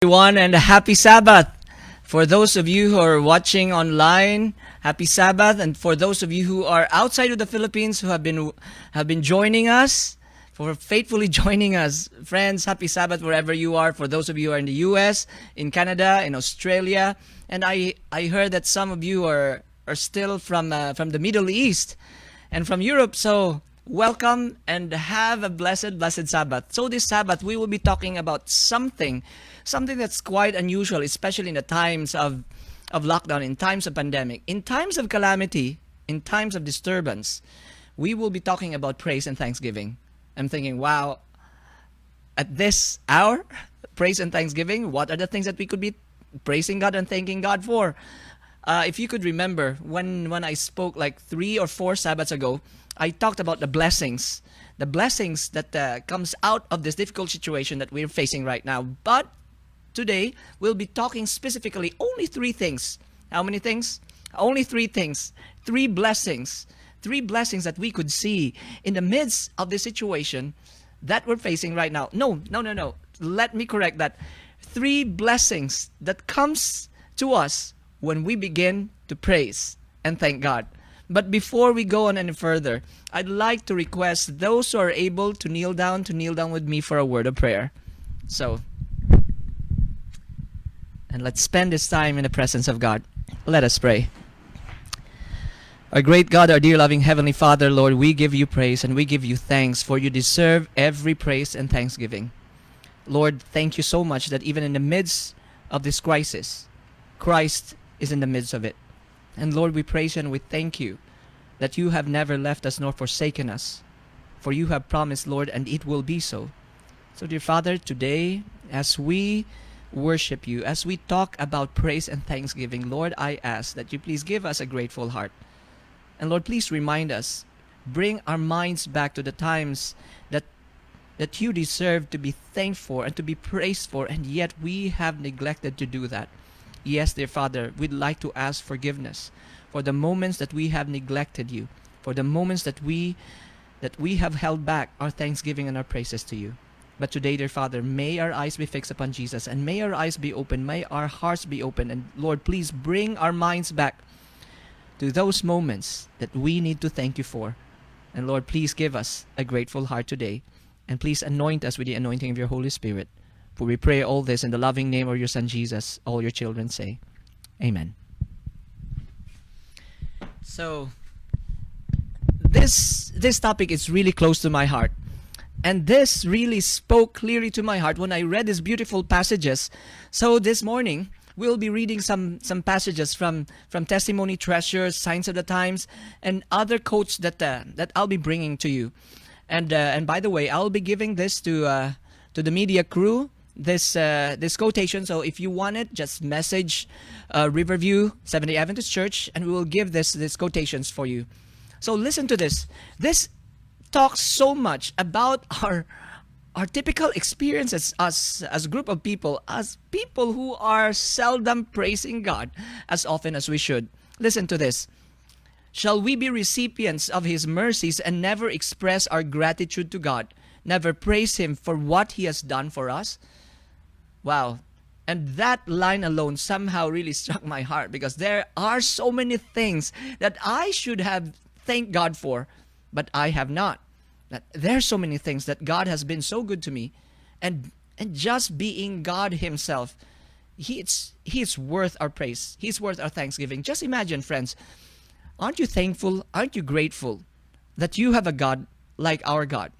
Everyone, and a happy Sabbath. For those of you who are watching online, happy Sabbath, and for those of you who are outside of the Philippines who have been joining us, for faithfully joining us, friends, happy Sabbath wherever you are. For those of you who are in the U.S., in Canada, in Australia, and I heard that some of you are still from the Middle East and from Europe. So welcome and have a blessed Sabbath. So this Sabbath we will be talking about something that's quite unusual, especially in the times of lockdown, in times of pandemic, in times of calamity, in times of disturbance. We will be talking about praise and thanksgiving. I'm thinking, wow, at this hour, praise and thanksgiving, what are the things that we could be praising God and thanking God for? If you could remember, when I spoke like 3 or 4 Sabbaths ago, I talked about the blessings that comes out of this difficult situation that we're facing right now. But today, we'll be talking specifically only 3 things. How many things? Only 3 things. 3 blessings. 3 blessings that we could see in the midst of this situation that we're facing right now. No. Let me correct that. 3 blessings that comes to us when we begin to praise and thank God. But before we go on any further, I'd like to request those who are able to kneel down with me for a word of prayer. So, and let's spend this time in the presence of God. Let us pray. Our great God, our dear loving Heavenly Father, Lord, we give you praise and we give you thanks, for you deserve every praise and thanksgiving. Lord, thank you so much that even in the midst of this crisis, Christ is in the midst of it. And Lord, we praise you and we thank you that you have never left us nor forsaken us. For you have promised, Lord, and it will be so. So, dear Father, today, as we worship you, as we talk about praise and thanksgiving, Lord, I ask that you please give us a grateful heart. And Lord, please remind us, bring our minds back to the times that you deserve to be thanked for and to be praised for, and yet we have neglected to do that. Yes, dear Father, we'd like to ask forgiveness for the moments that we have neglected you, for the moments that we have held back our thanksgiving and our praises to you. But today, dear Father, may our eyes be fixed upon Jesus, and may our eyes be open, may our hearts be open, and Lord, please bring our minds back to those moments that we need to thank you for. And Lord, please give us a grateful heart today, and please anoint us with the anointing of your Holy Spirit. For we pray all this in the loving name of your Son Jesus. All your children say, Amen. So, this topic is really close to my heart. And this really spoke clearly to my heart when I read these beautiful passages. So this morning, we'll be reading some passages from Testimony, Treasures, Signs of the Times, and other quotes that I'll be bringing to you. And by the way, I'll be giving this to the media crew, this quotation. So if you want it, just message Riverview Seventh-day Adventist Church, and we will give this quotations for you. So listen to this. This talks so much about our typical experiences as a group of people, as people who are seldom praising God as often as we should. Listen to this. Shall we be recipients of His mercies and never express our gratitude to God, never praise Him for what He has done for us? Wow. And that line alone somehow really struck my heart, because there are so many things that I should have thanked God for, but I have not. There are so many things that God has been so good to me, and just being God Himself, He's worth our praise. He's worth our thanksgiving. Just imagine, friends, aren't you thankful? Aren't you grateful that you have a God like our God?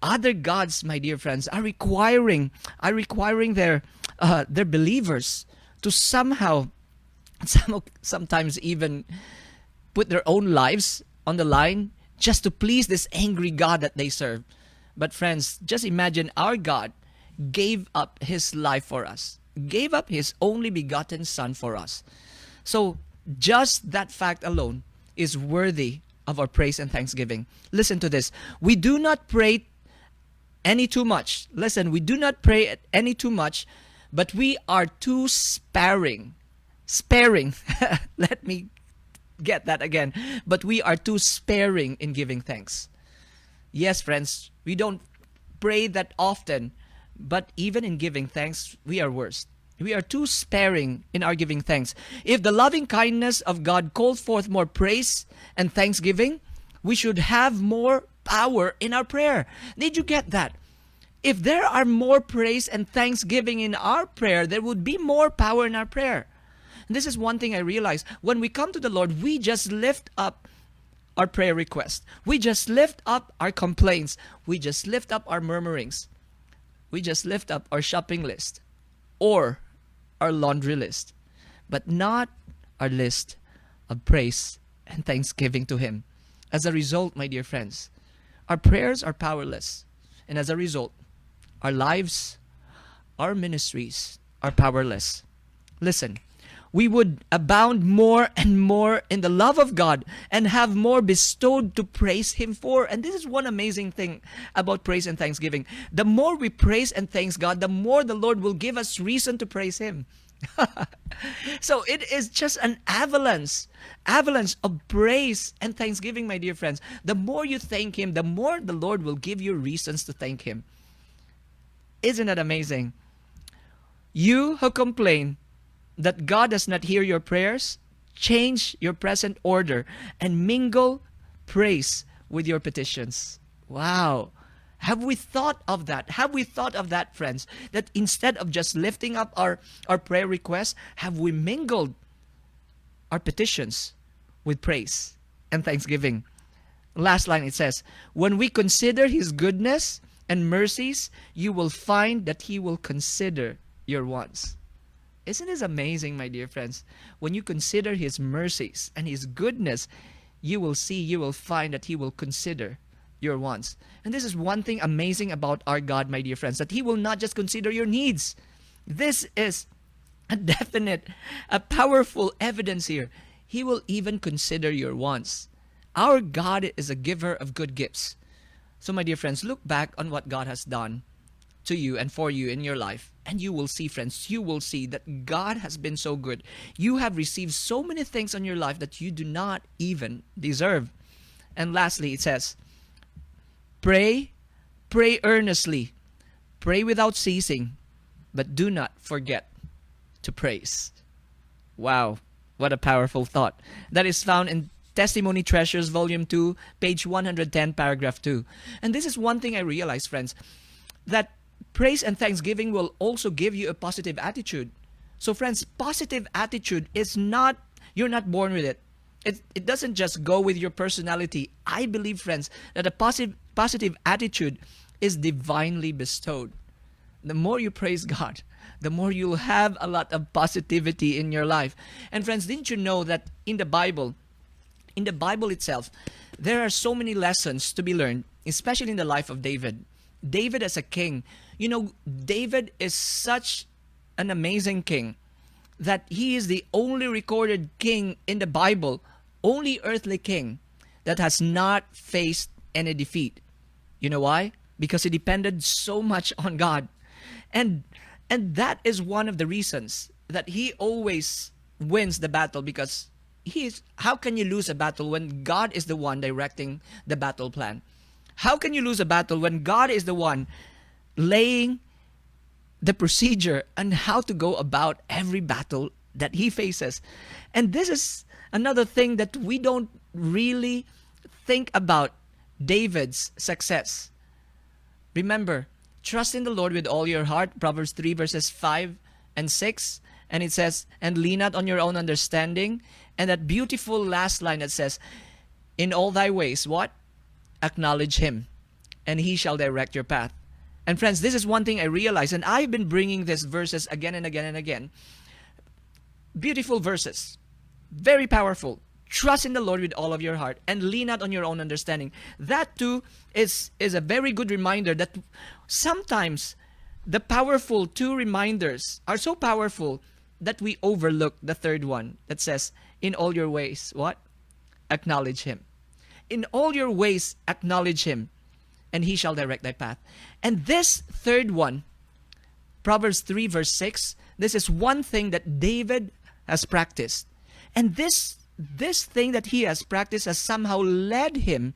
Other gods, my dear friends, are requiring their believers to sometimes even put their own lives on the line just to please this angry God that they serve. But friends, just imagine our God gave up His life for us, gave up His only begotten Son for us. So just that fact alone is worthy of our praise and thanksgiving. Listen to this. We do not pray any too much. Listen, we do not pray any too much, but we are too sparing. Let me get that again. But we are too sparing in giving thanks. Yes, friends, we don't pray that often, But even in giving thanks, we are worse. We are too sparing in our giving thanks. If the loving kindness of God calls forth more praise and thanksgiving, we should have more power in our prayer. Did you get that? If there are more praise and thanksgiving in our prayer, there would be more power in our prayer. And this is one thing I realize. When we come to the Lord, we just lift up our prayer request. We just lift up our complaints. We just lift up our murmurings. We just lift up our shopping list or our laundry list, but not our list of praise and thanksgiving to Him. As a result, my dear friends, our prayers are powerless. And as a result, our lives, our ministries are powerless. Listen, we would abound more and more in the love of God and have more bestowed to praise Him for. And this is one amazing thing about praise and thanksgiving. The more we praise and thanks God, the more the Lord will give us reason to praise Him. So it is just an avalanche of praise and thanksgiving, my dear friends. The more you thank Him, the more the Lord will give you reasons to thank Him. Isn't that amazing? You who complain that God does not hear your prayers, change your present order and mingle praise with your petitions. Wow. Have we thought of that? Have we thought of that, friends? That instead of just lifting up our prayer requests, have we mingled our petitions with praise and thanksgiving? Last line, it says, when we consider His goodness and mercies, you will find that He will consider your wants. Isn't this amazing, my dear friends? When you consider His mercies and His goodness, you will find that He will consider your wants. And this is one thing amazing about our God, my dear friends, that He will not just consider your needs. This is a definite, a powerful evidence here. He will even consider your wants. Our God is a giver of good gifts. So, my dear friends, look back on what God has done to you and for you in your life. And you will see, friends, you will see that God has been so good. You have received so many things on your life that you do not even deserve. And lastly, it says, pray earnestly, pray without ceasing, but do not forget to praise. Wow, what a powerful thought. That is found in Testimony Treasures, Volume 2, page 110, paragraph 2. And this is one thing I realized, friends, that praise and thanksgiving will also give you a positive attitude. So, friends, positive attitude is not, you're not born with it. It doesn't just go with your personality. I believe, friends, that a positive attitude is divinely bestowed. The more you praise God, the more you'll have a lot of positivity in your life. And friends, didn't you know that in the Bible itself, there are so many lessons to be learned, especially in the life of David. David as a king, you know, David is such an amazing king that he is the only recorded king in the Bible, only earthly king that has not faced any defeat. You know why? Because he depended so much on God. And that is one of the reasons that he always wins the battle, because how can you lose a battle when God is the one directing the battle plan? How can you lose a battle when God is the one laying the procedure on how to go about every battle that he faces? And this is another thing that we don't really think about David's success. Remember, trust in the Lord with all your heart, Proverbs 3 verses 5 and 6. And it says, and lean not on your own understanding. And that beautiful last line that says, in all thy ways, what? Acknowledge Him, and He shall direct your path. And friends, this is one thing I realize, and I've been bringing these verses again and again and again. Beautiful verses, very powerful. Trust in the Lord with all of your heart, and lean not on your own understanding. That too is a very good reminder that sometimes the powerful two reminders are so powerful that we overlook the third one that says, in all your ways, what? Acknowledge Him. In all your ways, acknowledge Him, and He shall direct thy path. And this third one, Proverbs 3 verse 6, this is one thing that David has practiced. And this thing that he has practiced has somehow led him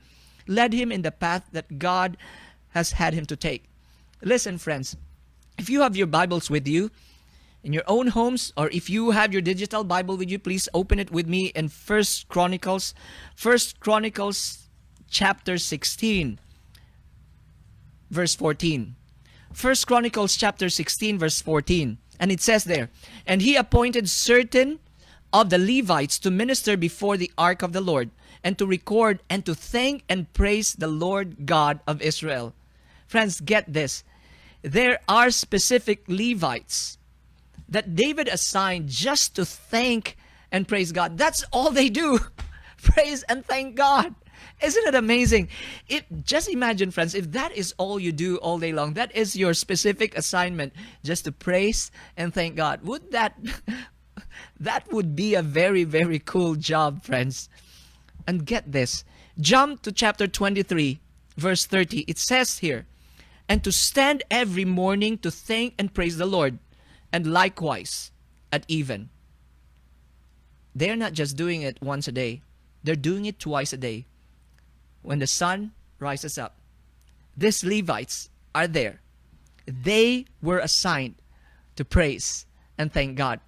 in the path that God has had him to take. Listen, friends, If you have your Bibles with you, in your own homes, or if you have your digital Bible with you, please open it with me in First Chronicles chapter 16, verse 14. First Chronicles chapter 16, verse 14. And it says there, "And he appointed certain of the Levites to minister before the ark of the Lord, and to record and to thank and praise the Lord God of Israel." Friends, get this. There are specific Levites that David assigned just to thank and praise God. That's all they do. Praise and thank God. Isn't it amazing? Just imagine, friends, if that is all you do all day long, that is your specific assignment, just to praise and thank God. Would that would be a very, very cool job, friends. And get this. Jump to chapter 23, verse 30. It says here, "And to stand every morning to thank and praise the Lord, and likewise at even." They're not just doing it once a day. They're doing it twice a day. When the sun rises up, these Levites are there. They were assigned to praise and thank God.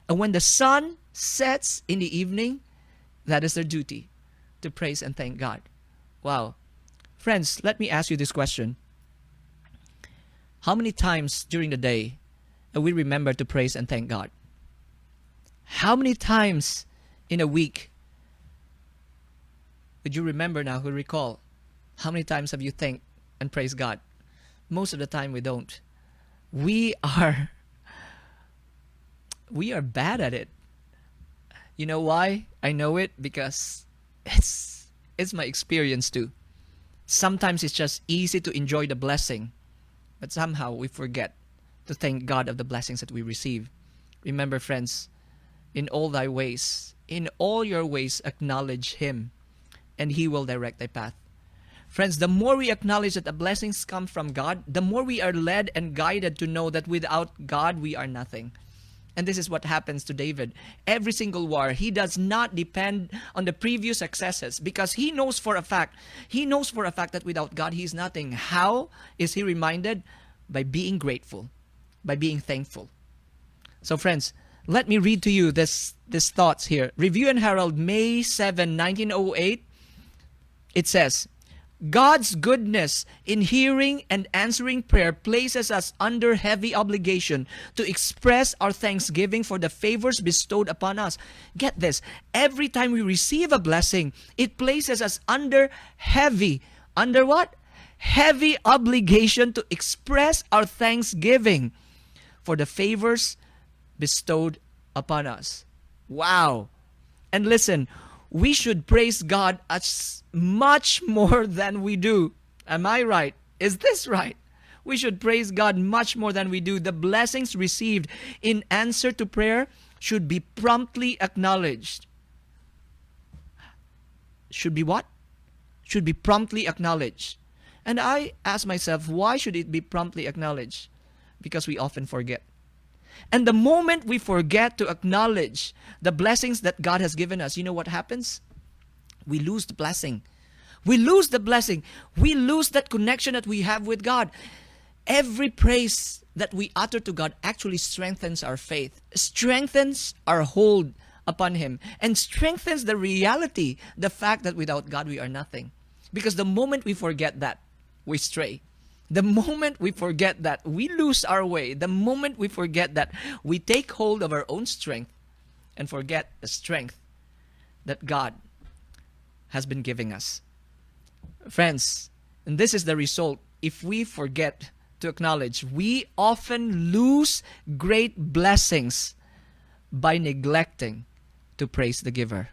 And when the sun sets in the evening, that is their duty, to praise and thank God. Wow. Friends, let me ask you this question. How many times during the day we remember to praise and thank God? How many times in a week would you remember now, who recall? How many times have you thanked and praised God? Most of the time we don't. We are bad at it. You know why? I know it because it's my experience too. Sometimes it's just easy to enjoy the blessing, but somehow we forget to thank God of the blessings that we receive. Remember, friends, in all your ways acknowledge Him, and He will direct thy path. Friends, the more we acknowledge that the blessings come from God, the more we are led and guided to know that without God we are nothing. And this is what happens to David. Every single war, he does not depend on the previous successes, because he knows for a fact that without God he is nothing. How is he reminded? By being grateful, by being thankful. So friends, let me read to you these thoughts here. Review and Herald, May 7, 1908. It says, "God's goodness in hearing and answering prayer places us under heavy obligation to express our thanksgiving for the favors bestowed upon us." Get this. Every time we receive a blessing, it places us under what? Heavy obligation to express our thanksgiving for the favors bestowed upon us. Wow. And listen, we should praise God as much more than we do. Am I right? Is this right? We should praise God much more than we do. The blessings received in answer to prayer should be promptly acknowledged. Should be what? Should be promptly acknowledged. And I ask myself, why should it be promptly acknowledged? Because we often forget. And the moment we forget to acknowledge the blessings that God has given us, you know what happens? We lose the blessing. We lose the blessing. We lose that connection that we have with God. Every praise that we utter to God actually strengthens our faith, strengthens our hold upon Him, and strengthens the reality, the fact that without God we are nothing. Because the moment we forget that, we stray. The moment we forget that, we lose our way. The moment we forget that, we take hold of our own strength and forget the strength that God has been giving us. Friends, and this is the result. If we forget to acknowledge, we often lose great blessings by neglecting to praise the giver.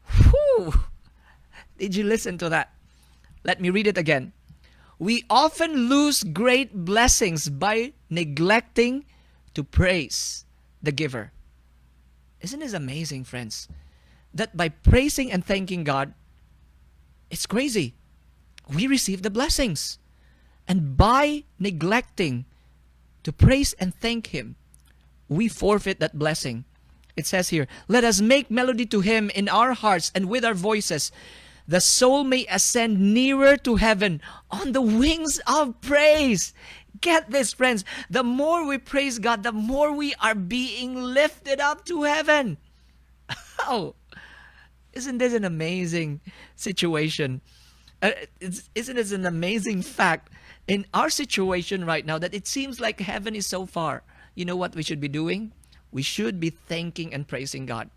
Whew! Did you listen to that? Let me read it again. We often lose great blessings by neglecting to praise the giver. Isn't this amazing, friends? That by praising and thanking God, it's crazy. We receive the blessings. And by neglecting to praise and thank Him, we forfeit that blessing. It says here, "Let us make melody to Him in our hearts and with our voices. The soul may ascend nearer to heaven on the wings of praise." Get this, friends. The more we praise God, the more we are being lifted up to heaven. Oh, isn't this an amazing situation? Isn't this an amazing fact in our situation right now that it seems like heaven is so far? You know what we should be doing? We should be thanking and praising God.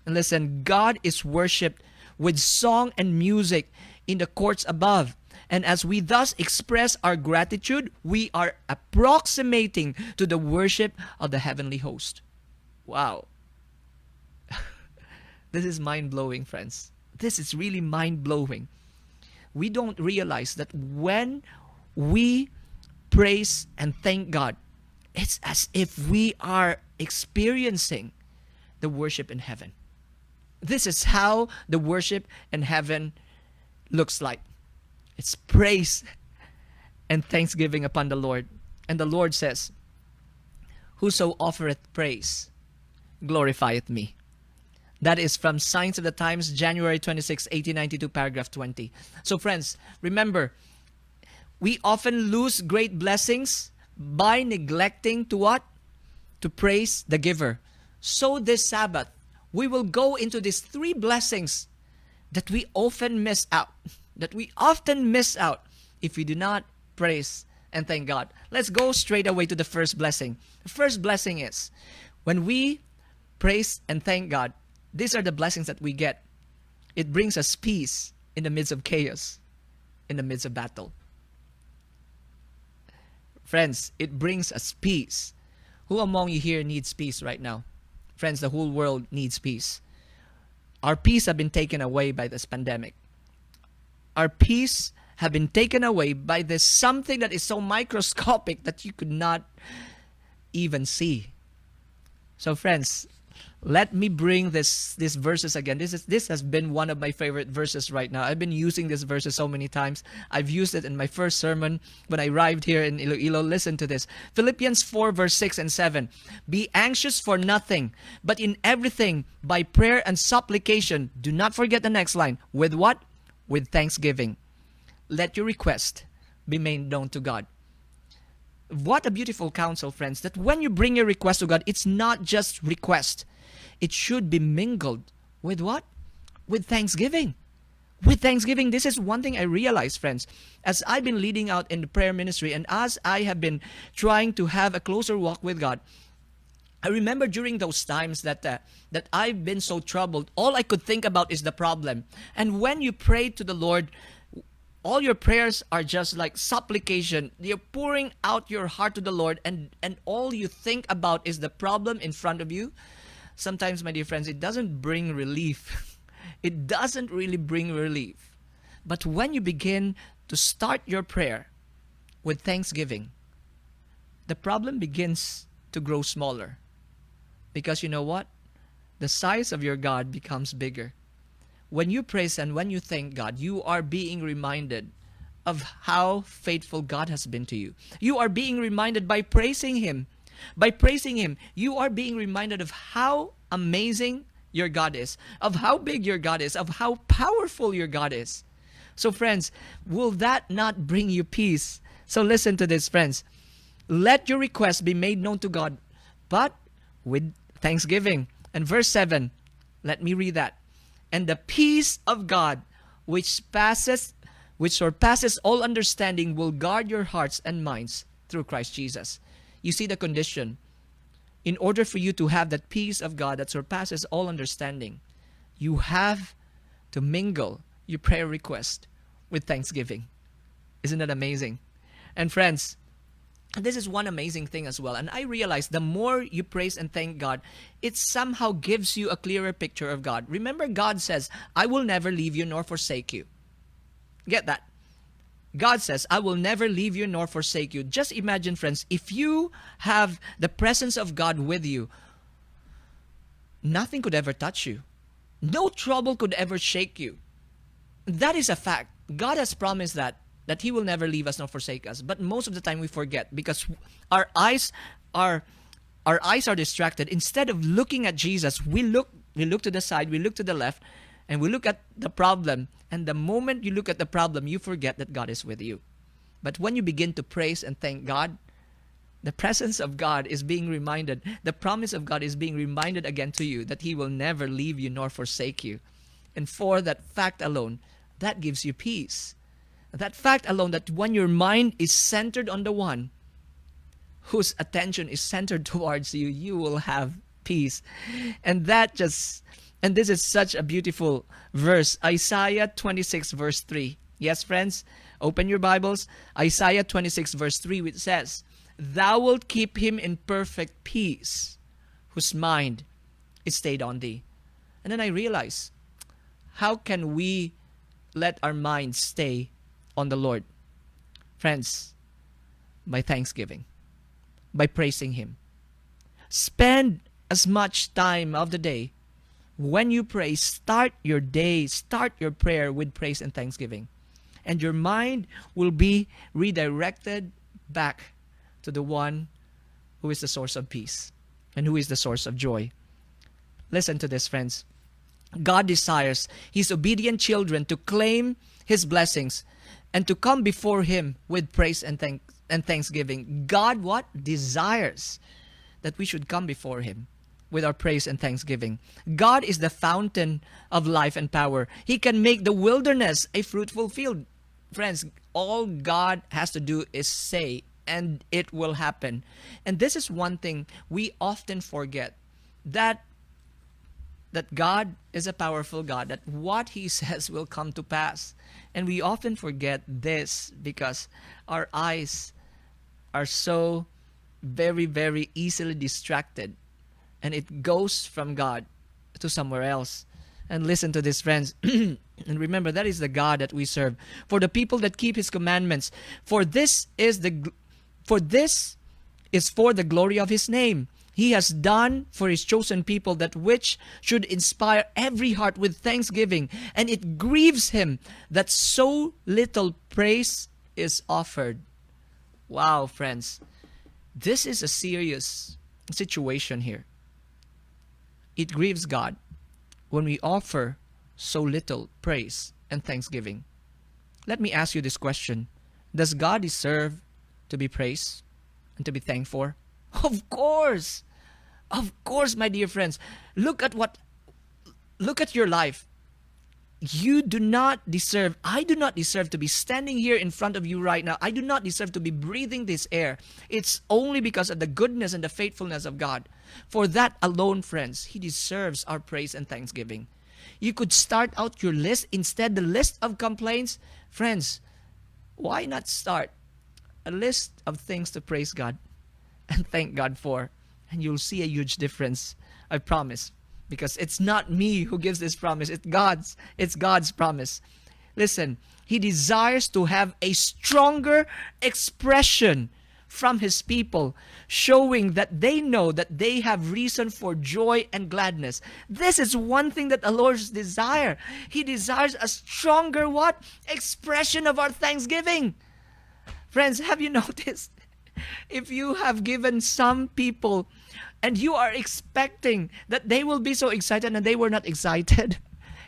And listen, God is worshipped with song and music in the courts above. And as we thus express our gratitude, we are approximating to the worship of the heavenly host. Wow. This is mind-blowing, friends. This is really mind-blowing. We don't realize that when we praise and thank God, it's as if we are experiencing the worship in heaven. This is how the worship in heaven looks like. It's praise and thanksgiving upon the Lord. And the Lord says, "Whoso offereth praise glorifieth me." That is from Signs of the Times, January 26, 1892, paragraph 20. So friends, remember, we often lose great blessings by neglecting to what? To praise the giver. So this Sabbath, we will go into these three blessings that we often miss out. If we do not praise and thank God. Let's go straight away to the first blessing. The first blessing is, when we praise and thank God, these are the blessings that we get. It brings us peace in the midst of chaos, in the midst of battle. Friends, it brings us peace. Who among you here needs peace right now? Friends, the whole world needs peace. Our peace have been taken away by this pandemic. Our peace have been taken away by this something that is so microscopic that you could not even see. So friends, let me bring these verses again. This has been one of my favorite verses right now. I've been using this verses so many times. I've used it in my first sermon when I arrived here in Iloilo. Listen to this. Philippians 4 verse 6 and 7. Be anxious for nothing, but in everything by prayer and supplication. Do not forget the next line. With what? With thanksgiving. Let your request be made known to God. What a beautiful counsel, friends, that when you bring your request to God, it's not just request. It should be mingled with what? With thanksgiving. With thanksgiving. This is one thing I realized, friends, as I've been leading out in the prayer ministry and as I have been trying to have a closer walk with God. I remember during those times that I've been so troubled, all I could think about is the problem. And when you pray to the Lord, all your prayers are just like supplication. You're pouring out your heart to the Lord, and all you think about is the problem in front of you. Sometimes, my dear friends, it doesn't bring relief. It doesn't really bring relief. But when you begin to start your prayer with thanksgiving, the problem begins to grow smaller. Because you know what? The size of your God becomes bigger. When you praise and when you thank God, you are being reminded of how faithful God has been to you. You are being reminded by praising Him. By praising Him, you are being reminded of how amazing your God is, of how big your God is, of how powerful your God is. So friends, will that not bring you peace? So listen to this, friends. Let your request be made known to God, but with thanksgiving. And verse 7, let me read that. And the peace of God, which surpasses all understanding, will guard your hearts and minds through Christ Jesus. You see the condition. In order for you to have that peace of God that surpasses all understanding, you have to mingle your prayer request with thanksgiving. Isn't that amazing? And friends, this is one amazing thing as well. And I realize the more you praise and thank God, it somehow gives you a clearer picture of God. Remember, God says, I will never leave you nor forsake you. Get that? God says, I will never leave you nor forsake you. Just imagine, friends, if you have the presence of God with you, nothing could ever touch you. No trouble could ever shake you. That is a fact. God has promised that He will never leave us nor forsake us. But most of the time we forget because our eyes are distracted. Instead of looking at Jesus, we look to the side, we look to the left, and we look at the problem. And the moment you look at the problem, you forget that God is with you. But when you begin to praise and thank God, the presence of God is being reminded, the promise of God is being reminded again to you that He will never leave you nor forsake you. And for that fact alone, that gives you peace. That fact alone, that when your mind is centered on the one whose attention is centered towards you, you will have peace. And this is such a beautiful verse. Isaiah 26 verse 3. Yes, friends, open your Bibles. Isaiah 26 verse 3, which says, "Thou wilt keep him in perfect peace, whose mind is stayed on thee." And then I realize, how can we let our minds stay on the Lord? Friends, by thanksgiving, by praising Him. Spend as much time of the day when you pray. Start your day, start your prayer with praise and thanksgiving. And your mind will be redirected back to the one who is the source of peace and who is the source of joy. Listen to this, friends. God desires His obedient children to claim His blessings and to come before Him with praise and thanksgiving. God what? Desires that we should come before Him with our praise and thanksgiving. God is the fountain of life and power. He can make the wilderness a fruitful field. Friends, all God has to do is say, and it will happen. And this is one thing we often forget, that God is a powerful God, that what He says will come to pass. And we often forget this because our eyes are so very, very easily distracted, and it goes from God to somewhere else. And listen to this, friends. And remember, that is the God that we serve. For the people that keep His commandments, for this is for the glory of His name. He has done for His chosen people that which should inspire every heart with thanksgiving. And it grieves Him that so little praise is offered. Wow, friends. This is a serious situation here. It grieves God when we offer so little praise and thanksgiving. Let me ask you this question. Does God deserve to be praised and to be thanked for? Of course. Of course, my dear friends. Look at your life. You do not deserve, I do not deserve to be standing here in front of you right now. I do not deserve to be breathing this air. It's only because of the goodness and the faithfulness of God. For that alone, friends, He deserves our praise and thanksgiving. You could start out your list, instead the list of complaints. Friends, why not start a list of things to praise God and thank God for? And you'll see a huge difference, I promise. Because it's not me who gives this promise. It's God's promise. Listen, He desires to have a stronger expression from His people, showing that they know that they have reason for joy and gladness. This is one thing that the Lord's desire. He desires a stronger what? Expression of our thanksgiving. Friends, have you noticed? If you have given some people and you are expecting that they will be so excited and they were not excited,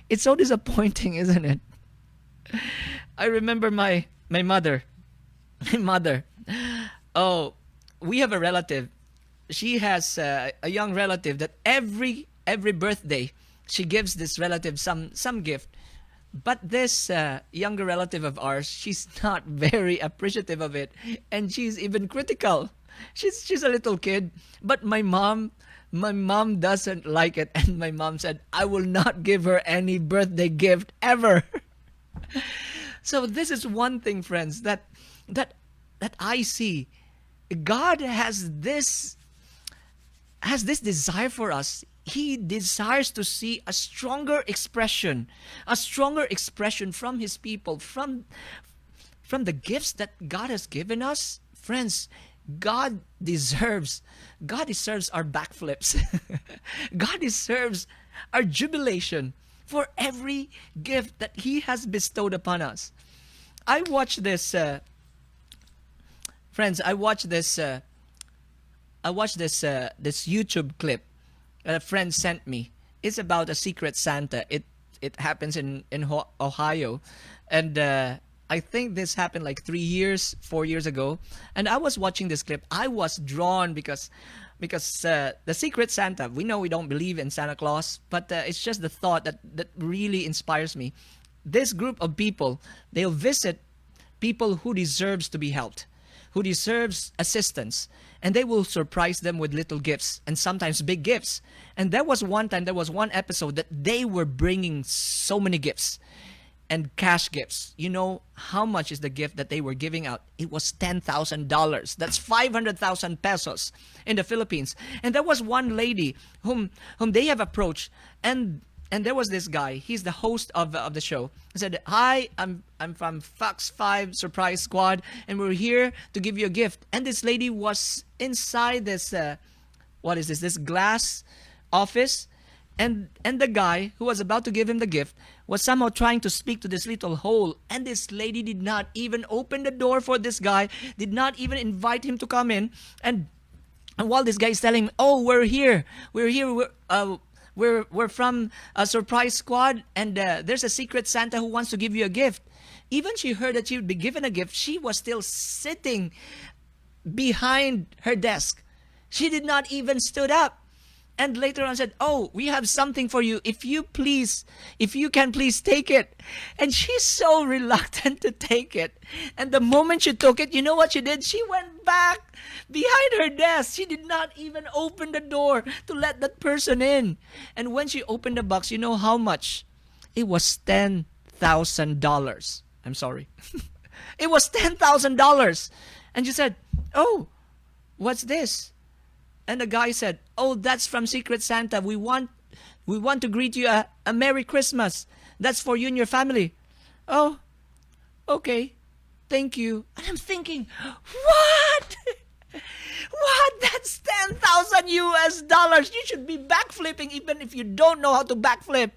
it's so disappointing, isn't it? I remember my mother. My mother. Oh, we have a relative. She has a young relative that every birthday she gives this relative some gift. But this younger relative of ours, she's not very appreciative of it, and she's even critical. She's a little kid, but my mom doesn't like it, and my mom said, "I will not give her any birthday gift ever." So this is one thing, friends, that I see. God has this desire for us. He desires to see a stronger expression from His people, from the gifts that God has given us. Friends, God deserves our backflips. God deserves our jubilation for every gift that He has bestowed upon us. I watched this, friends. I watched this YouTube clip a friend sent me. It's about a secret Santa. It happens in Ohio, and I think this happened like 3 years, 4 years ago, and I was watching this clip. I was drawn because the Secret Santa. We know we don't believe in Santa Claus, but it's just the thought that really inspires me. This group of people, they'll visit people who deserves to be helped, who deserves assistance, and they will surprise them with little gifts and sometimes big gifts. And there was one time, there was one episode that they were bringing so many gifts and cash gifts. You know how much is the gift that they were giving out? It was $10,000. That's 500,000 pesos in the Philippines. And there was one lady whom they have approached, and there was this guy. He's the host of the show. He said, "Hi, I'm from Fox 5 Surprise Squad, and we're here to give you a gift." And this lady was inside this what is this? This glass office. And the guy who was about to give him the gift was somehow trying to speak to this little hole. And this lady did not even open the door for this guy, did not even invite him to come in. And while this guy is telling him, "Oh, we're here. We're from a surprise squad, and there's a secret Santa who wants to give you a gift." Even she heard that she would be given a gift, she was still sitting behind her desk. She did not even stood up. And later on said, "Oh, we have something for you. If you can please take it." And she's so reluctant to take it. And the moment she took it, you know what she did? She went back behind her desk. She did not even open the door to let that person in. And when she opened the box, you know how much? It was $10,000. I'm sorry. It was $10,000. And she said, "Oh, what's this?" And the guy said, "Oh, that's from Secret Santa. We want to greet you a Merry Christmas. That's for you and your family." "Oh, okay. Thank you." And I'm thinking, what? What? That's 10,000 US dollars. You should be backflipping even if you don't know how to backflip.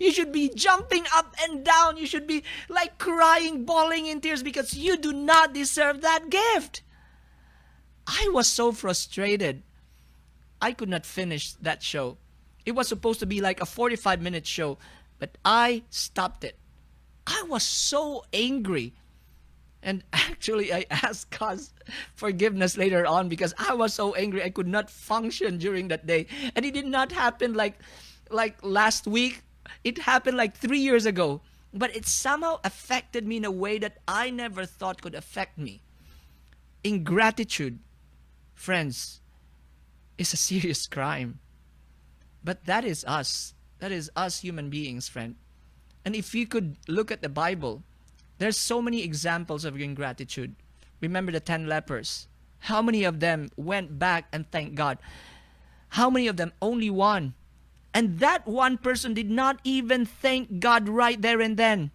You should be jumping up and down. You should be like crying, bawling in tears because you do not deserve that gift. I was so frustrated. I could not finish that show. It was supposed to be like a 45-minute show, but I stopped it. I was so angry. And actually, I asked God's forgiveness later on because I was so angry I could not function during that day. And it did not happen like last week. It happened like 3 years ago. But it somehow affected me in a way that I never thought could affect me. Ingratitude, friends, is a serious crime. But that is us. That is us human beings, friend. And if you could look at the Bible, there's so many examples of ingratitude. Remember the 10 lepers. How many of them went back and thanked God? How many of them? Only one. And that one person did not even thank God right there and then.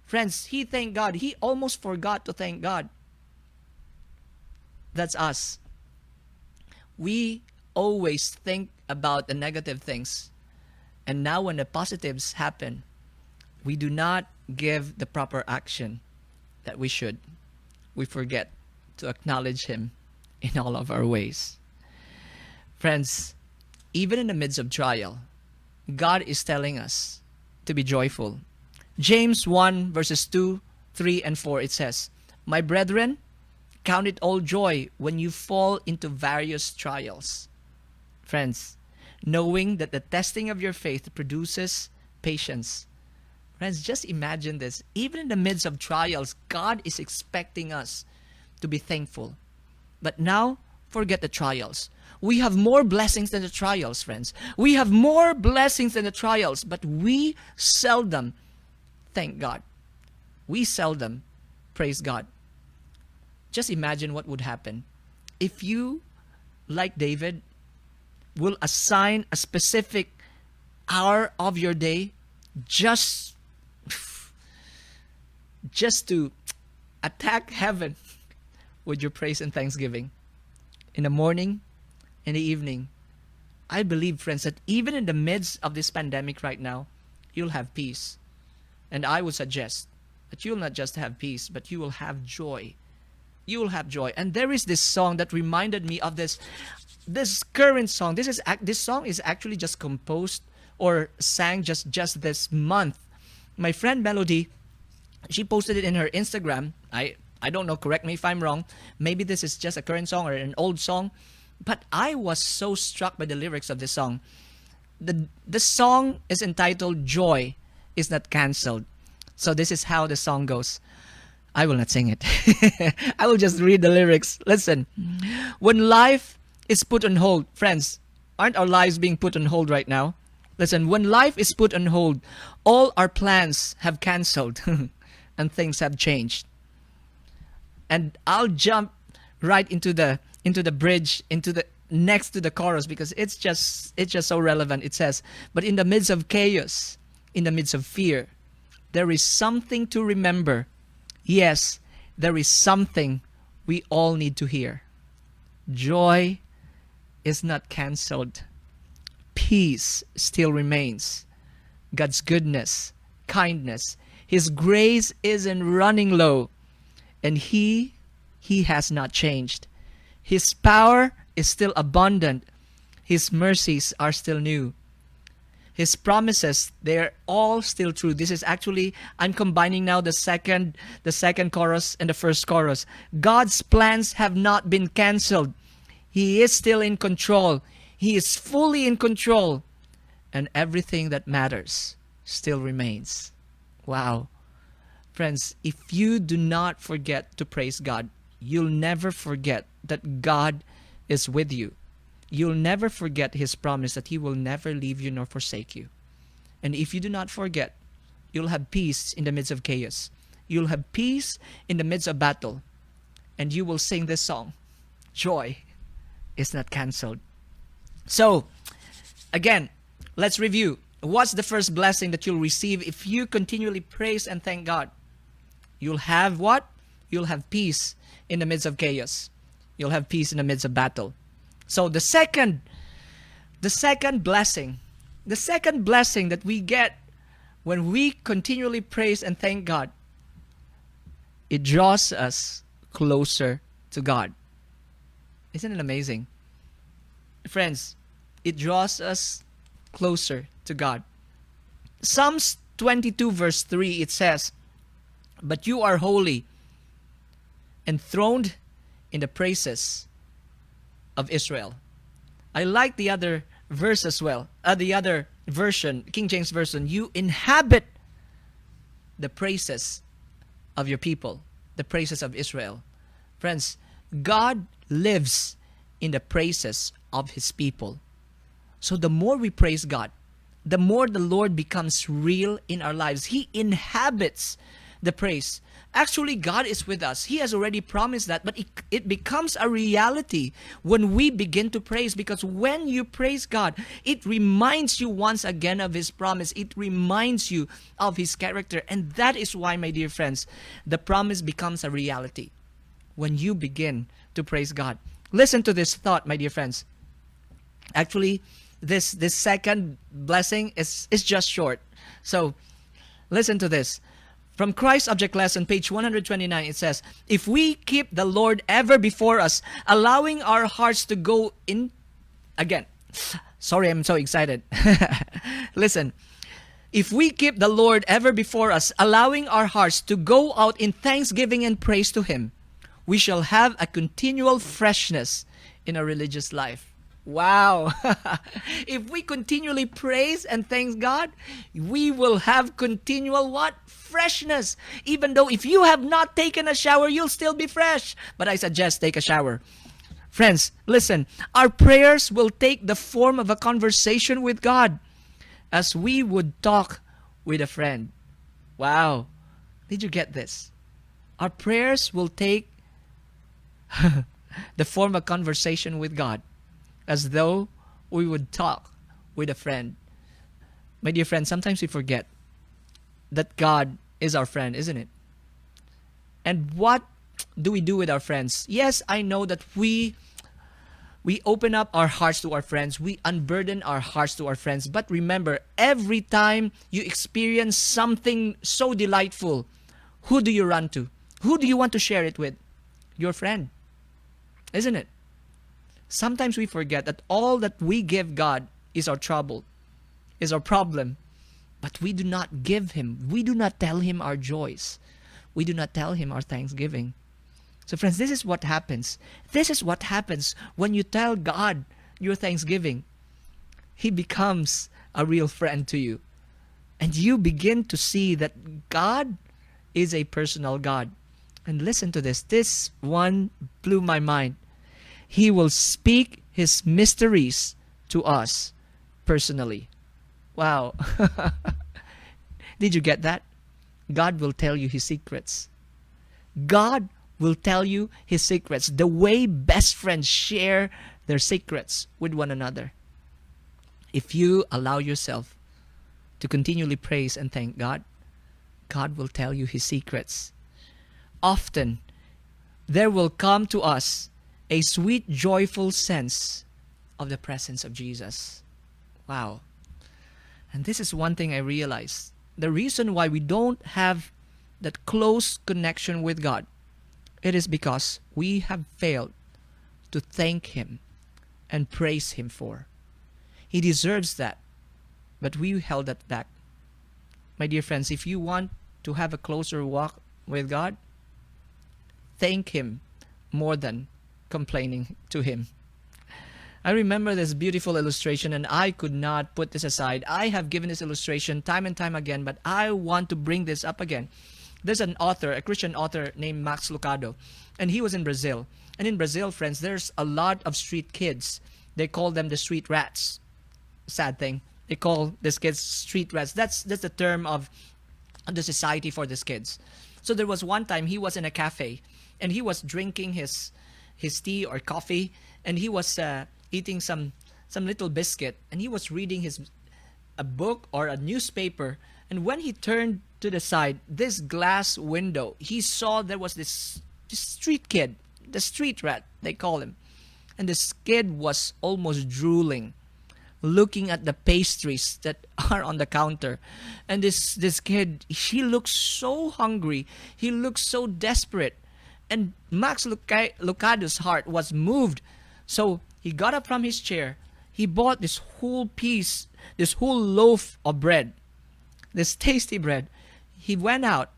Friends, he thanked God. He almost forgot to thank God. That's us. We always think about the negative things. And now when the positives happen, we do not give the proper action that we should. We forget to acknowledge Him in all of our ways. Friends, even in the midst of trial, God is telling us to be joyful. James 1 verses 2, 3, and 4, it says, "My brethren, count it all joy when you fall into various trials." Friends, knowing that the testing of your faith produces patience. Friends, just imagine this. Even in the midst of trials, God is expecting us to be thankful. But now, forget the trials. We have more blessings than the trials, friends. We have more blessings than the trials, but we seldom thank God. We seldom praise God. Just imagine what would happen if you, like David, will assign a specific hour of your day just to attack heaven with your praise and thanksgiving. In the morning, in the evening. I believe, friends, that even in the midst of this pandemic right now, you'll have peace. And I would suggest that you'll not just have peace, but you will have joy. You will have joy. And there is this song that reminded me of this current song. This song is actually just composed or sang just this month. My friend Melody She posted it in her Instagram. I don't know, correct me if I'm wrong. Maybe this is just a current song or an old song. But I was so struck by the lyrics of this song. The song is entitled Joy is Not Cancelled. So this is how the song goes. I will not sing it. I will just read the lyrics. Listen. When life is put on hold, friends, aren't our lives being put on hold right now? Listen, when life is put on hold, all our plans have cancelled and things have changed. And I'll jump right into the bridge, into the next to the chorus, because it's just so relevant. It says, but in the midst of chaos, in the midst of fear, there is something to remember. Yes, there is something we all need to hear. Joy is not cancelled. Peace still remains. God's goodness, kindness, His grace isn't running low. And He has not changed. His power is still abundant. His mercies are still new. His promises, they're all still true. This is actually, I'm combining now the second chorus and the first chorus. God's plans have not been canceled. He is still in control. He is fully in control. And everything that matters still remains. Wow. Friends, if you do not forget to praise God, you'll never forget that God is with you. You'll never forget His promise that He will never leave you nor forsake you. And if you do not forget, you'll have peace in the midst of chaos. You'll have peace in the midst of battle. And you will sing this song, Joy is Not Cancelled. So, again, let's review. What's the first blessing that you'll receive if you continually praise and thank God? You'll have what? You'll have peace in the midst of chaos. You'll have peace in the midst of battle. So the second blessing that we get when we continually praise and thank God, it draws us closer to God. Isn't it amazing? Friends, it draws us closer to God. Psalms 22 verse 3, it says, but you are holy, enthroned in the praises of Israel. I like the other verse as well. The other version, King James Version, you inhabit the praises of your people, the praises of Israel. Friends, God lives in the praises of His people. So the more we praise God, the more the Lord becomes real in our lives. He inhabits the praise. Actually, God is with us. He has already promised that, but it becomes a reality when we begin to praise, because when you praise God, it reminds you once again of His promise. It reminds you of His character. And that is why, my dear friends, the promise becomes a reality when you begin to praise God. Listen to this thought, my dear friends. Actually, this second blessing is just short. So, listen to this. From Christ's Object Lesson, page 129, it says, if we keep the Lord ever before us, allowing our hearts to go in... Again, sorry, I'm so excited. Listen. If we keep the Lord ever before us, allowing our hearts to go out in thanksgiving and praise to Him, we shall have a continual freshness in our religious life. Wow. If we continually praise and thank God, we will have continual what? Freshness. Even though if you have not taken a shower, you'll still be fresh. But I suggest take a shower. Friends, listen. Our prayers will take the form of a conversation with God as we would talk with a friend. Wow. Did you get this? Our prayers will take the form of a conversation with God, as though we would talk with a friend. My dear friends, sometimes we forget that God is our friend, isn't it? And what do we do with our friends? Yes, I know that we open up our hearts to our friends. We unburden our hearts to our friends. But remember, every time you experience something so delightful, who do you run to? Who do you want to share it with? Your friend. Isn't it? Sometimes we forget that all that we give God is our trouble, is our problem. But we do not give Him, we do not tell Him our joys. we do not tell Him our thanksgiving. So friends, this is what happens. This is what happens when you tell God your thanksgiving. He becomes a real friend to you. And you begin to see that God is a personal God. And listen to this. This one blew my mind. He will speak His mysteries to us personally. Wow. Did you get that? God will tell you His secrets. God will tell you His secrets. The way best friends share their secrets with one another. If you allow yourself to continually praise and thank God, God will tell you His secrets. Often, there will come to us a sweet, joyful sense of the presence of Jesus. Wow. And this is one thing I realized. The reason why we don't have that close connection with God, it is because we have failed to thank Him and praise Him for. He deserves that, but we held that back. My dear friends, if you want to have a closer walk with God, thank Him more than complaining to Him. I remember this beautiful illustration, and I could not put this aside. I have given this illustration time and time again, but I want to bring this up again. There's an author, a Christian author named Max Lucado, and he was in Brazil. And in Brazil, friends, there's a lot of street kids. They call them the street rats. Sad thing. They call these kids street rats. That's the term of the society for these kids. So there was one time he was in a cafe, and he was drinking his tea or coffee, and he was eating some little biscuit, and he was reading a book or a newspaper. And when he turned to the side, this glass window, he saw there was this street kid, the street rat, they call him. And this kid was almost drooling, looking at the pastries that are on the counter. And this kid, he looks so hungry. He looks so desperate. And Max Lucado's heart was moved. So he got up from his chair. He bought this whole loaf of bread, this tasty bread. He went out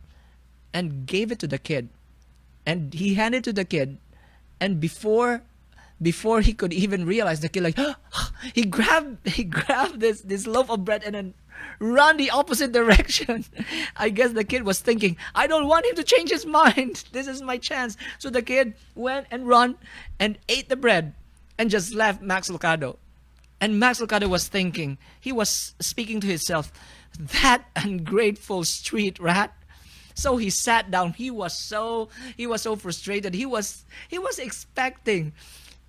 and gave it to the kid. And he handed it to the kid. And before he could even realize, the kid he grabbed this loaf of bread and then ran the opposite direction. I guess the kid was thinking, I don't want him to change his mind. This is my chance. So the kid went and ran and ate the bread and just left Max Lucado. And Max Lucado was thinking, he was speaking to himself, that ungrateful street rat. So he sat down. He was so frustrated. He was expecting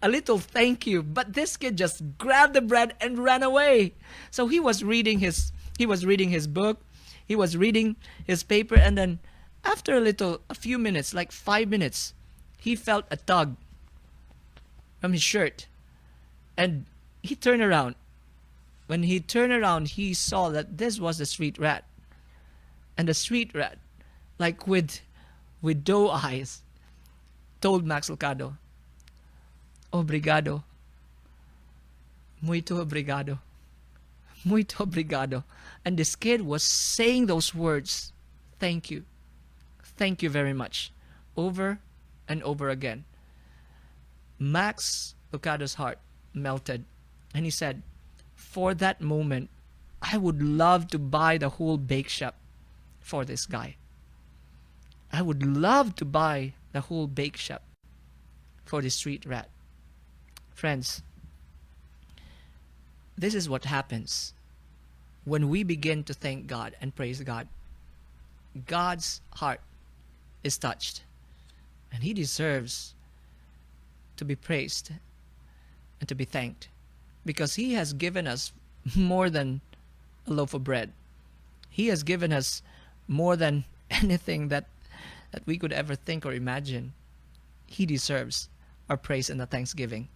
a little thank you, but this kid just grabbed the bread and ran away. So he was reading his book, he was reading his paper, and then after a few minutes, like 5 minutes, he felt a tug from his shirt, and he turned around. When he turned around, he saw that this was the street rat, and the street rat, like with doe eyes, told Max Lucado, "Obrigado. Muito obrigado. Muito obrigado." And this kid was saying those words, "Thank you. Thank you very much," over and over again. Max Lucado's heart melted, and he said, "For that moment, I would love to buy the whole bake shop for this guy. I would love to buy the whole bake shop for the street rat." Friends, this is what happens when we begin to thank God and praise God. God's heart is touched, and He deserves to be praised and to be thanked, because He has given us more than a loaf of bread. He has given us more than anything that we could ever think or imagine. He deserves our praise and the thanksgiving.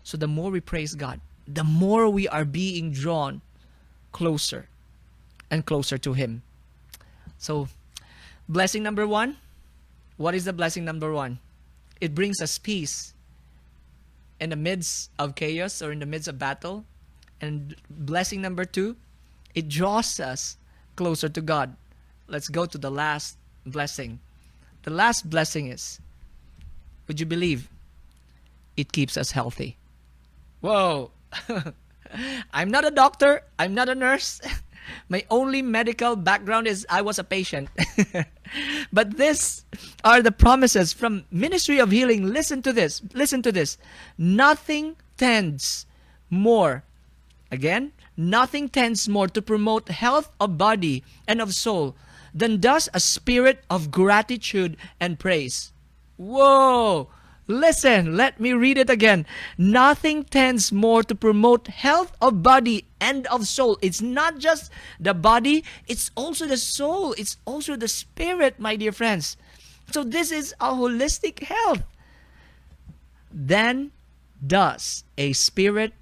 So the more we praise God, the more we are being drawn closer and closer to Him. So, blessing number 1. What is the blessing number 1? It brings us peace in the midst of chaos or in the midst of battle. And blessing number 2, it draws us closer to God. Let's go to the last blessing. The last blessing is, would you believe, it keeps us healthy. Whoa. I'm not a doctor. I'm not a nurse. My only medical background is I was a patient. But these are the promises from Ministry of Healing. Listen to this. Listen to this. Nothing tends more. Again, nothing tends more to promote health of body and of soul than does a spirit of gratitude and praise. Whoa! Listen, let me read it again. Nothing tends more to promote health of body and of soul. It's not just the body, it's also the soul. It's also the spirit, my dear friends. So this is a holistic health. Then does a spirit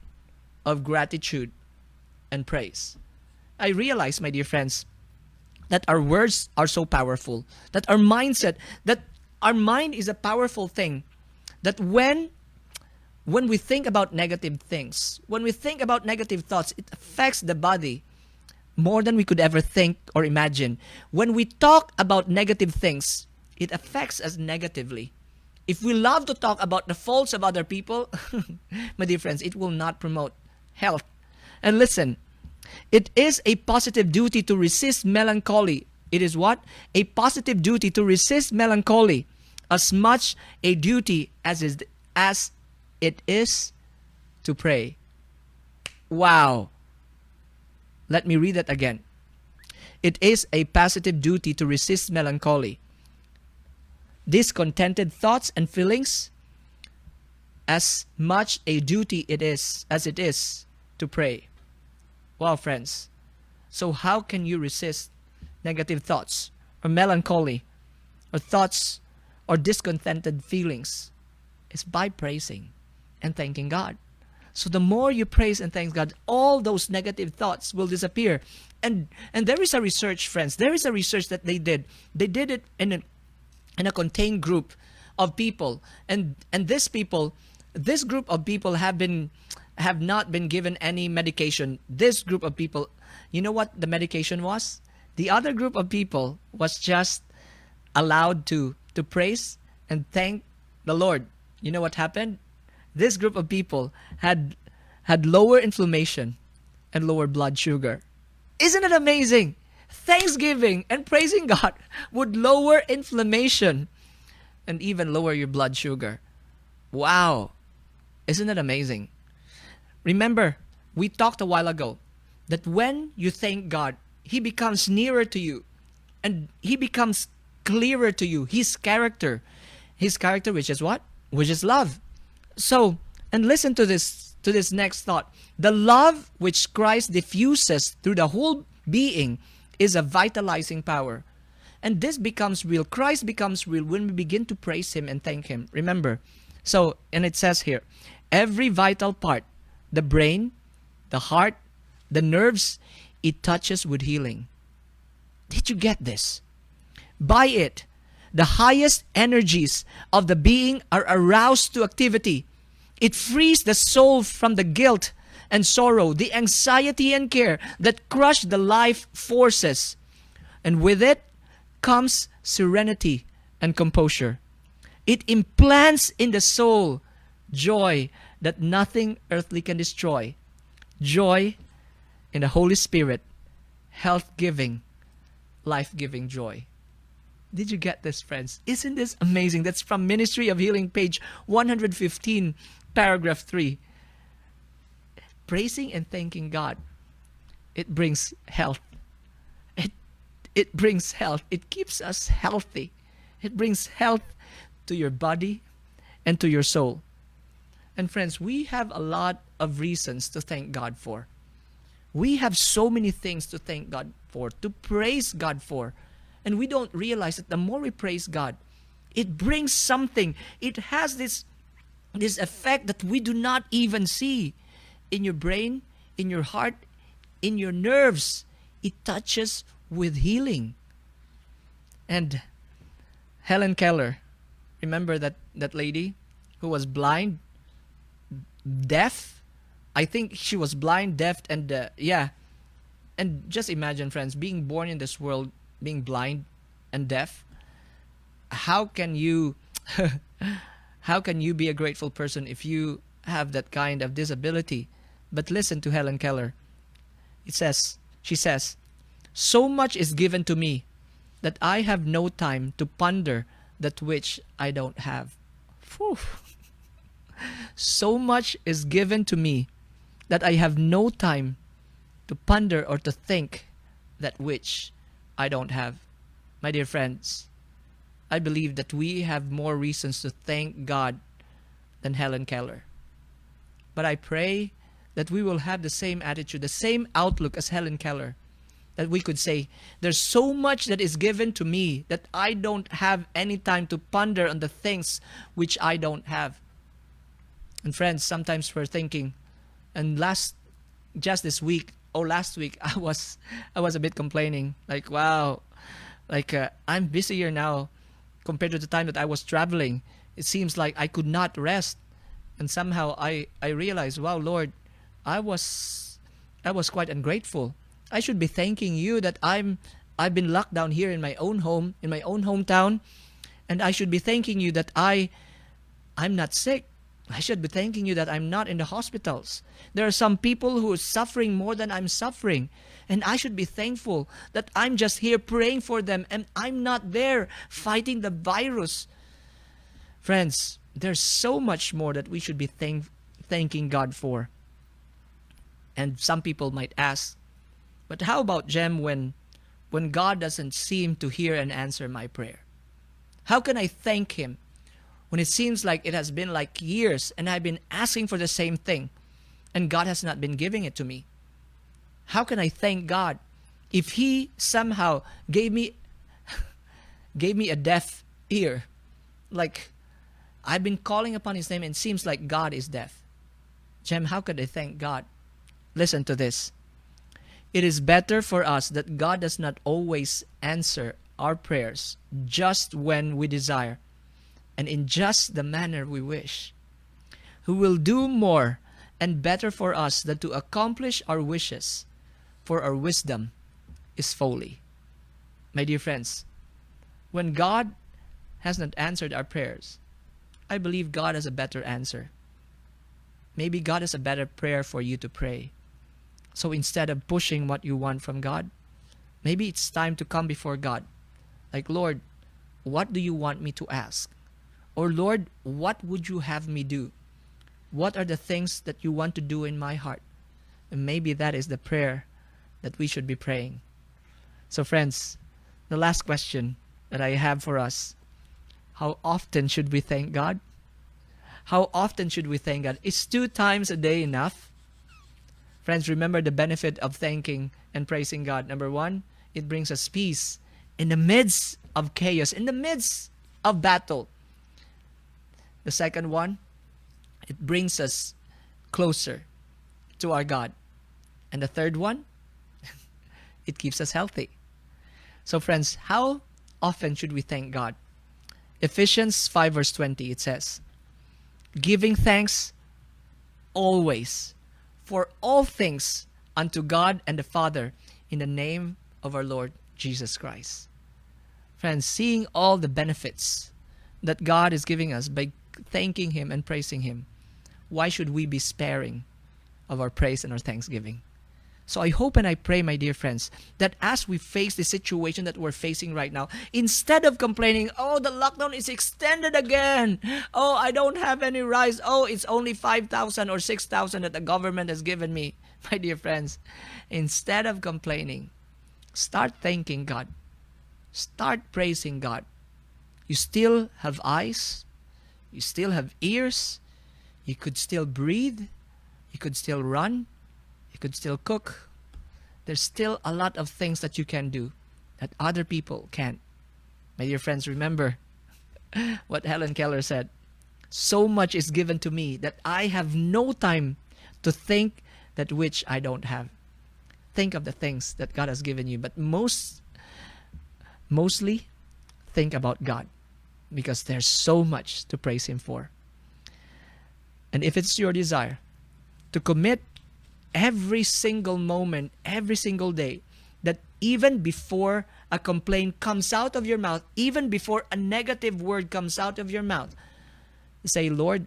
of gratitude and praise. I realize, my dear friends, that our words are so powerful, that our mindset, that our mind is a powerful thing, that when we think about negative things, when we think about negative thoughts, it affects the body more than we could ever think or imagine. When we talk about negative things, it affects us negatively. If we love to talk about the faults of other people, my dear friends, it will not promote health. And listen, it is a positive duty to resist melancholy. It is what? A positive duty to resist melancholy, as much a duty as it is to pray. Wow. Let me read that again. It is a positive duty to resist melancholy, discontented thoughts and feelings, as much a duty it is as it is to pray. Wow, friends. So how can you resist negative thoughts or melancholy or thoughts or discontented feelings? It's by praising and thanking God. So the more you praise and thank God, all those negative thoughts will disappear. And there is a research, friends. There is a research that they did. They did it in a contained group of people. And this group of people have not been given any medication. This group of people, you know what the medication was? The other group of people was just allowed to praise and thank the Lord. You know what happened? This group of people had lower inflammation and lower blood sugar. Isn't it amazing? Thanksgiving and praising God would lower inflammation and even lower your blood sugar. Wow. Isn't it amazing? Remember, we talked a while ago that when you thank God, He becomes nearer to you and He becomes clearer to you. His character, which is what? Which is love. So, and listen to this next thought. The love which Christ diffuses through the whole being is a vitalizing power. And this becomes real. Christ becomes real when we begin to praise Him and thank Him. Remember. So, and it says here, every vital part, the brain, the heart, the nerves, it touches with healing. Did you get this? By it, the highest energies of the being are aroused to activity. It frees the soul from the guilt and sorrow, the anxiety and care that crush the life forces. And with it comes serenity and composure. It implants in the soul joy that nothing earthly can destroy. Joy in the Holy Spirit, health-giving, life-giving joy. Did you get this, friends? Isn't this amazing? That's from Ministry of Healing, page 115, paragraph 3. Praising and thanking God, it brings health. It brings health. It keeps us healthy. It brings health to your body and to your soul. And friends, we have a lot of reasons to thank God for. We have so many things to thank God for, to praise God for. And we don't realize that the more we praise God, it brings something. It has this effect that we do not even see in your brain, in your heart, in your nerves. It touches with healing. And Helen Keller, remember that lady who was blind, deaf? I think she was blind, deaf, and yeah. And just imagine, friends, being born in this world, being blind and deaf. how can you how can you be a grateful person if you have that kind of disability? But listen to Helen Keller. She says, so much is given to me that I have no time to ponder that which I don't have. Whew. So much is given to me that I have no time to ponder or to think that which I don't have. My dear friends, I believe that we have more reasons to thank God than Helen Keller. But I pray that we will have the same attitude, the same outlook as Helen Keller. That we could say, there's so much that is given to me that I don't have any time to ponder on the things which I don't have. And friends, sometimes we're thinking, and last week, I was a bit complaining. Like, wow, like I'm busier now compared to the time that I was traveling. It seems like I could not rest. And somehow I realized, wow, Lord, I was quite ungrateful. I should be thanking you that I've been locked down here in my own home, in my own hometown, and I should be thanking you that I'm not sick. I should be thanking you that I'm not in the hospitals. There are some people who are suffering more than I'm suffering, and I should be thankful that I'm just here praying for them and I'm not there fighting the virus. Friends, there's so much more that we should be thanking God for. And some people might ask, but how about, Jem, when God doesn't seem to hear and answer my prayer? How can I thank Him when it seems like it has been like years and I've been asking for the same thing and God has not been giving it to me? How can I thank God if He somehow gave me a deaf ear? Like, I've been calling upon His name and it seems like God is deaf. Jem, how could I thank God? Listen to this. It is better for us that God does not always answer our prayers just when we desire and in just the manner we wish, who will do more and better for us than to accomplish our wishes, for our wisdom is folly. My dear friends, when God has not answered our prayers, I believe God has a better answer. Maybe God has a better prayer for you to pray. So instead of pushing what you want from God, maybe it's time to come before God. Like, Lord, what do you want me to ask? Or Lord, what would you have me do? What are the things that you want to do in my heart? And maybe that is the prayer that we should be praying. So friends, the last question that I have for us, how often should we thank God? How often should we thank God? Is 2 times a day enough? Friends, remember the benefit of thanking and praising God. Number 1, it brings us peace in the midst of chaos, in the midst of battle. The second one, it brings us closer to our God. And the third one, it keeps us healthy. So friends, how often should we thank God? Ephesians 5 verse 20, it says, giving thanks always for all things unto God and the Father in the name of our Lord Jesus Christ. Friends, seeing all the benefits that God is giving us by thanking Him and praising Him, why should we be sparing of our praise and our thanksgiving? So I hope and I pray, my dear friends, that as we face the situation that we're facing right now, instead of complaining, oh, the lockdown is extended again. Oh, I don't have any rice. Oh, it's only 5,000 or 6,000 that the government has given me. My dear friends, instead of complaining, start thanking God. Start praising God. You still have eyes. You still have ears. You could still breathe. You could still run. You could still cook. There's still a lot of things that you can do that other people can't. My dear friends, remember what Helen Keller said. So much is given to me that I have no time to think that which I don't have. Think of the things that God has given you, but mostly think about God, because there's so much to praise Him for. And if it's your desire to commit every single moment, every single day, that even before a complaint comes out of your mouth, even before a negative word comes out of your mouth, say, Lord,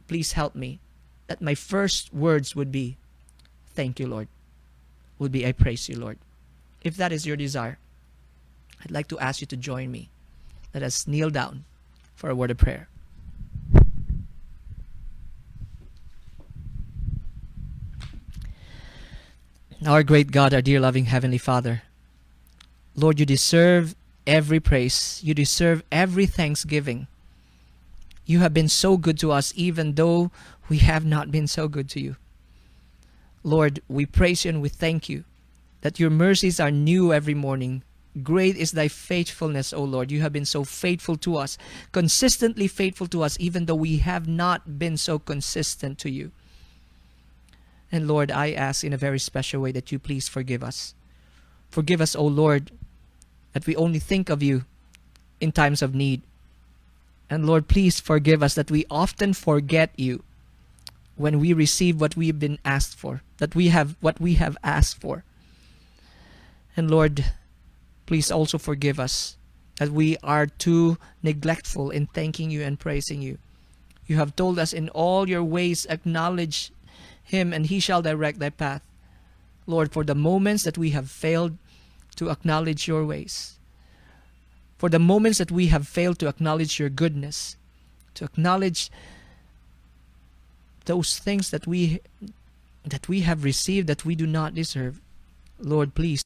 please help me. That my first words would be, thank you, Lord. Would be, I praise you, Lord. If that is your desire, I'd like to ask you to join me. Let us kneel down for a word of prayer. Our great God, our dear loving Heavenly Father, Lord, you deserve every praise. You deserve every thanksgiving. You have been so good to us even though we have not been so good to you. Lord, we praise you and we thank you that your mercies are new every morning. Great is thy faithfulness, O Lord. You have been so faithful to us, consistently faithful to us, even though we have not been so consistent to you. And Lord, I ask in a very special way that you please forgive us. Forgive us, O Lord, that we only think of you in times of need. And Lord, please forgive us that we often forget you when we receive what we've been asked for, that we have what we have asked for. And Lord, please also forgive us that we are too neglectful in thanking you and praising you. You have told us in all your ways acknowledge him and he shall direct thy path. Lord, for the moments that we have failed to acknowledge your ways, for the moments that we have failed to acknowledge your goodness, to acknowledge those things that we have received that we do not deserve, Lord, please